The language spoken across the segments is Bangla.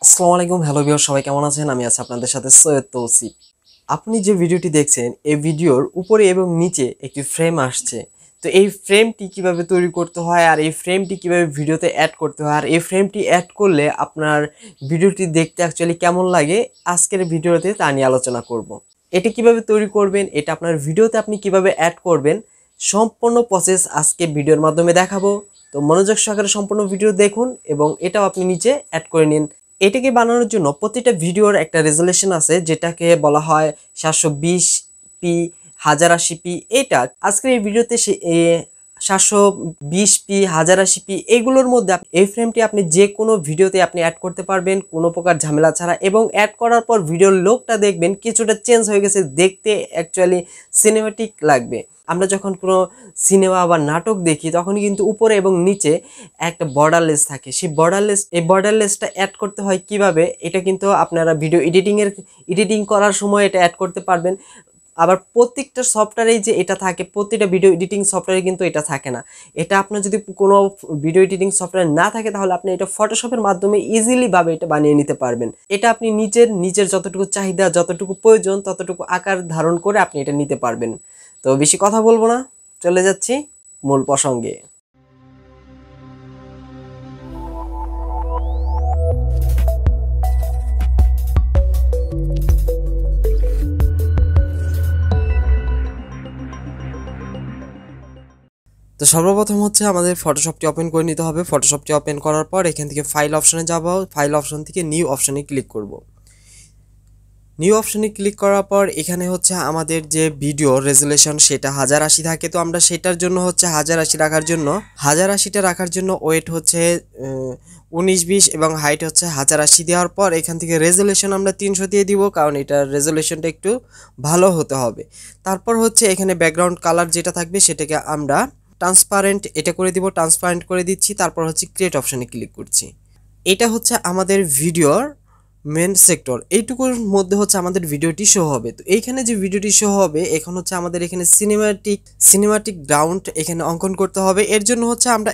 আসসালামু আলাইকুম, হ্যালো ভিউয়ার, সবাই কেমন আছেন? আমি আছি আপনাদের সাথে সৈয়দ তৌসিফ। আপনি যে ভিডিওটি দেখছেন, এই ভিডিওর উপরে এবং নিচে একটি ফ্রেম আসছে। তো এই ফ্রেমটি কিভাবে তৈরি করতে হয় আর এই ফ্রেমটি কিভাবে ভিডিওতে অ্যাড করতে হয় আর এই ফ্রেমটি অ্যাড করলে আপনার ভিডিওটি দেখতে অ্যাকচুয়ালি কেমন লাগে, আজকের ভিডিওতে তা নিয়ে আলোচনা করব। এটি কিভাবে তৈরি করবেন, এটা আপনার ভিডিওতে আপনি কিভাবে অ্যাড করবেন, সম্পূর্ণ প্রসেস আজকে ভিডিওর মাধ্যমে দেখাবো। তো মনোযোগ সহকারে সম্পূর্ণ ভিডিও দেখুন এবং এটাও আপনি নিচে অ্যাড করে নিন। এটাকে বানানোর জন্য প্রতিটা ভিডিওর একটা রেজুলেশন আছে, যেটাকে বলা হয় 720p, 1080p। এটা আজকের এই ভিডিওতে 720p, 1080p এগুলোর মধ্যে এই ফ্রেমটি আপনি যে কোনো ভিডিওতে আপনি অ্যাড করতে পারবেন কোনো প্রকার ঝামেলা ছাড়া। এবং অ্যাড করার পর ভিডিওর লুকটা দেখবেন কিছুটা চেঞ্জ হয়ে গেছে, দেখতে অ্যাকচুয়ালি সিনেমেটিক লাগবে। আমরা যখন কোনো সিনেমা বা নাটক দেখি তখন কিন্তু উপরে এবং নিচে একটা বর্ডারলেস থাকে। সেই বর্ডারলেসটা অ্যাড করতে হয় কিভাবে, এটা কিন্তু আপনারা ভিডিও এডিটিং করার সময় এটা অ্যাড করতে পারবেন। আবার প্রত্যেকটা সফটওয়্যারেই যে এটা থাকে, প্রতিটা ভিডিও এডিটিং সফটওয়্যারে কিন্তু এটা থাকে না। এটা আপনার যদি কোনো ভিডিও এডিটিং সফটওয়্যার না থাকে তাহলে আপনি এটা ফটোশপের মাধ্যমে ইজিলি ভাবে এটা বানিয়ে নিতে পারবেন। এটা আপনি নিজের যতটুকু চাহিদা, যতটুকু প্রয়োজন ততটুকু আকার ধারণ করে আপনি এটা নিতে পারবেন। তো বেশি কথা বলবো না, চলে যাচ্ছি মূল প্রসঙ্গে। তো সর্বপ্রথম হচ্ছে আমাদের ফটোশপটি ওপেন করে নিতে হবে। ফটোশপটি ওপেন করার পর এখান থেকে ফাইল অপশনে যাব। ফাইল অপশন থেকে নিউ অপশনে ক্লিক করব। নিউ অপশনে ক্লিক করার পর এখানে হচ্ছে আমাদের যে ভিডিও রেজুলেশন সেটা 1080 থাকে। তো আমরা সেটার জন্য হচ্ছে 1080 রাখার জন্য 1080টা রাখার জন্য ওয়েট হচ্ছে 1920 এবং হাইট হচ্ছে 1080 দেওয়ার পর এখান থেকে রেজুলেশন আমরা 300 দিয়ে দিব, কারণ এটার রেজুলেশনটা একটু ভালো হতে হবে। তারপর হচ্ছে এখানে ব্যাকগ্রাউন্ড কালার যেটা থাকবে সেটাকে আমরা ট্রান্সপারেন্ট এটা করে দিব, ট্রান্সপারেন্ট করে দিচ্ছি। তারপর হচ্ছে ক্রিয়েট অপশানে ক্লিক করছি। এটা হচ্ছে আমাদের ভিডিওর মেন সেক্টর, এইটুকুর মধ্যে হচ্ছে আমাদের ভিডিওটি শো হবে। তো এইখানে যে ভিডিওটি শো হবে এখন হচ্ছে আমাদের এখানে সিনেমাটিক গ্রাউন্ড এখানে অঙ্কন করতে হবে। এর জন্য হচ্ছে আমরা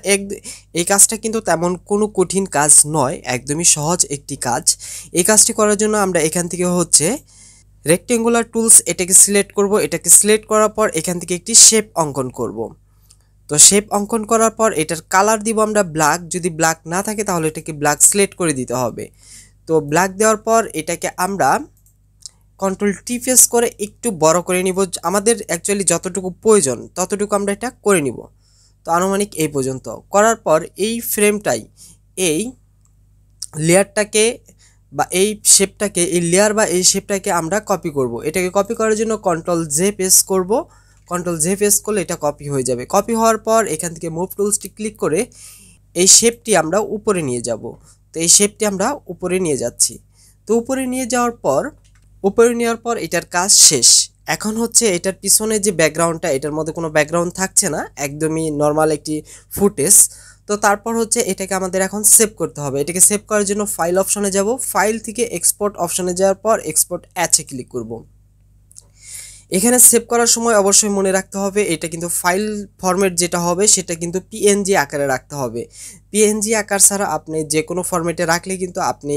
এই কাজটা কিন্তু তেমন কোনো কঠিন কাজ নয়, একদমই সহজ একটি কাজ। এই কাজটি করার জন্য আমরা এখান থেকে হচ্ছে রেক্টেঙ্গুলার টুলস এটাকে সিলেক্ট করব। এটাকে সিলেক্ট করার পর এখান থেকে একটি শেপ অঙ্কন করব। তো শেপ অঙ্কন করার পর এটার কালার দিব আমরা ব্ল্যাক, যদি ব্ল্যাক না থাকে তাহলে এটাকে ব্ল্যাক সিলেক্ট করে দিতে হবে। তো ব্ল্যাক দেওয়ার পর এটাকে আমরা কন্ট্রোল টি প্রেস করে একটু বড় করে নিব। আমাদের অ্যাকচুয়ালি যতটুকু প্রয়োজন ততটুকু আমরা এটা করে নিব। তো আনুমানিক এই পর্যন্ত করার পর এই ফ্রেমটাই, এই লেয়ারটাকে বা এই শেপটাকে, এই লেয়ার বা এই শেপটাকে আমরা কপি করব। এটাকে কপি করার জন্য কন্ট্রোল জে প্রেস করব। কন্ট্রোল জে প্রেস করলে এটা কপি হয়ে যাবে। কপি হওয়ার পর এখান থেকে মুভ টুলসটি ক্লিক করে এই শেপটি আমরা উপরে নিয়ে যাব। তো এই শেপটি আমরা উপরে নিয়ে যাচ্ছি। তো উপরে নিয়ে যাওয়ার পর এটার কাজ শেষ। এখন হচ্ছে এটার পিছনে যে ব্যাকগ্রাউন্ডটা, এটার মধ্যে কোনো ব্যাকগ্রাউন্ড থাকছে না, একদমই নর্মাল একটি ফুটেজ। তো তারপর হচ্ছে এটাকে আমাদের এখন সেভ করতে হবে। এটাকে সেভ করার জন্য ফাইল অপশনে যাব। ফাইল থেকে এক্সপোর্ট অপশনে যাওয়ার পর এক্সপোর্ট অ্যাচে ক্লিক করব। এখানে সেভ করার সময় অবশ্যই মনে রাখতে হবে এটা কিন্তু ফাইল ফরম্যাট যেটা হবে সেটা কিন্তু পিএনজি আকারে রাখতে হবে। পিএনজি আকার ছাড়া আপনি যে কোনো ফরম্যাটে রাখলে কিন্তু আপনি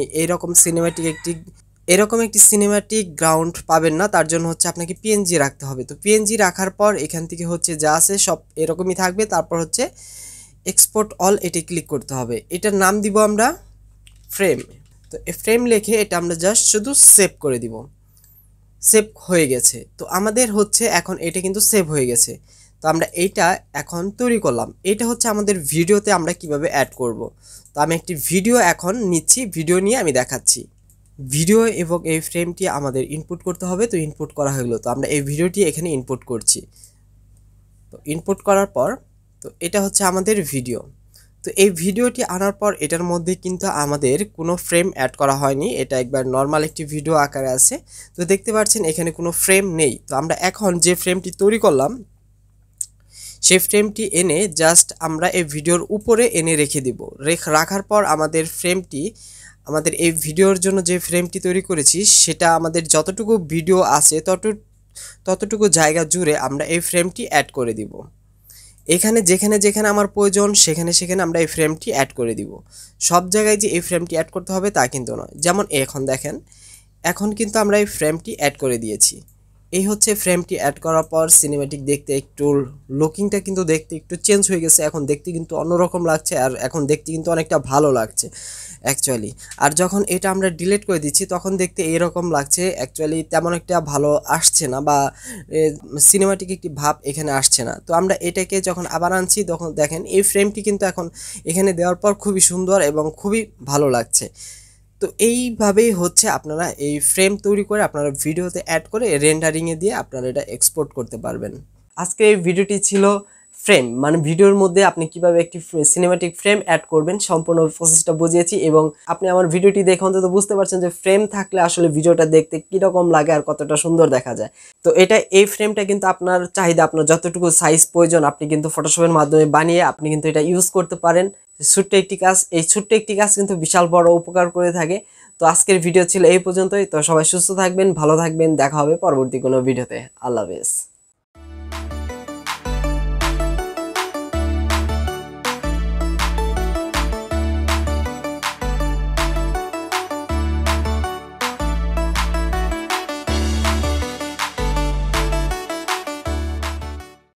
এরকম একটি সিনেম্যাটিক গ্রাউন্ড পাবেন না। তার জন্য হচ্ছে আপনাকে পিএনজি রাখতে হবে। তো পিএনজি রাখার পর এখান থেকে হচ্ছে যা আছে সব এরকমই থাকবে। তারপর হচ্ছে এক্সপোর্ট অল এটি ক্লিক করতে হবে। এটার নাম দিব আমরা ফ্রেম। তো এই ফ্রেম লিখে এটা আমরা জাস্ট শুধু সেভ করে দিব। সেভ হয়ে গেছে। তো আমাদের হচ্ছে এখন এটা কিন্তু সেভ হয়ে গেছে। তো আমরা এইটা এখন তৈরি করলাম। এটা হচ্ছে আমাদের ভিডিওতে আমরা কিভাবে অ্যাড করব। তো আমি একটি ভিডিও এখন নিচ্ছি, ভিডিও নিয়ে আমি দেখাচ্ছি। ভিডিও এবং এই ফ্রেমটি আমাদের ইনপুট করতে হবে। তো ইনপুট করা হয়ে গেলো। তো আমরা এই ভিডিওটি এখানে ইনপুট করছি। তো ইনপুট করার পর তো এটা হচ্ছে আমাদের ভিডিও। তো এই ভিডিওটি আনার পর এটার মধ্যে কিন্তু আমাদের কোনো ফ্রেম অ্যাড করা হয়নি, এটা একবার নর্মাল একটি ভিডিও আকারে আছে। তো দেখতে পাচ্ছেন এখানে কোনো ফ্রেম নেই। তো আমরা এখন যে ফ্রেমটি তৈরি করলাম সেই ফ্রেমটি এনে জাস্ট আমরা এই ভিডিওর উপরে এনে রেখে দিব। রাখার পর আমাদের এই ভিডিওর জন্য যে ফ্রেমটি তৈরি করেছি সেটা আমাদের যতটুকু ভিডিও আছে ততটুকু জায়গা জুড়ে আমরা এই ফ্রেমটি অ্যাড করে দিব। এখানে যেখানে যেখানে আমার প্রয়োজন সেখানে সেখানে আমরা এই ফ্রেমটি অ্যাড করে দিব। সব জায়গায় যে এই ফ্রেমটি অ্যাড করতে হবে তা কিন্তু নয়। যেমন এখন দেখেন, এখন কিন্তু আমরা এই ফ্রেমটি অ্যাড করে দিয়েছি। এই হচ্ছে ফ্রেমটি অ্যাড করার পর সিনেমেটিক দেখতে একটু লুকিংটা কিন্তু দেখতে একটু চেঞ্জ হয়ে গেছে, এখন দেখতে কিন্তু অন্যরকম লাগছে, আর এখন দেখতে কিন্তু অনেকটা ভালো লাগছে অ্যাকচুয়ালি। আর যখন এটা আমরা ডিলিট করে দিচ্ছি তখন দেখতে এরকম লাগছে, অ্যাকচুয়ালি তেমন একটা ভালো আসছে না, বা সিনেমাটিক একটি ভাব এখানে আসছে না। তো আমরা এটাকে যখন আবার আনছি তখন দেখেন এই ফ্রেমটি কিন্তু এখন এখানে দেওয়ার পর খুবই সুন্দর এবং খুবই ভালো লাগছে। তো এইভাবেই হচ্ছে আপনারা এই ফ্রেম তৈরি করে আপনারা ভিডিওতে অ্যাড করে রেন্ডারিংয়ে দিয়ে আপনারা এটা এক্সপোর্ট করতে পারবেন। আজকে এই ভিডিওটি ছিল ফ্রেম, মানে ভিডিওর মধ্যে আপনি কিভাবে একটি সিনেমাটিক ফ্রেম অ্যাড করবেন সম্পূর্ণ প্রসেসটা বুঝিয়েছি, এবং আপনি আমার ভিডিওটি দেখে অন্তত বুঝতে পারছেন যে ফ্রেম থাকলে আসলে ভিডিওটা দেখতে কীরকম লাগে আর কতটা সুন্দর দেখা যায়। তো এই ফ্রেমটা কিন্তু আপনার চাহিদা, আপনার যতটুকু সাইজ প্রয়োজন আপনি কিন্তু ফটোশপের মাধ্যমে বানিয়ে আপনি কিন্তু এটা ইউজ করতে পারেন। ছোট্ট একটি কাজ, এই ছোট্ট একটি কাজ কিন্তু বিশাল বড় উপকার করে থাকে। তো আজকের ভিডিও ছিল এই পর্যন্তই। তো সবাই সুস্থ থাকবেন, ভালো থাকবেন, দেখা হবে পরবর্তী কোনো ভিডিওতে। আল্লাহ হাফেজ।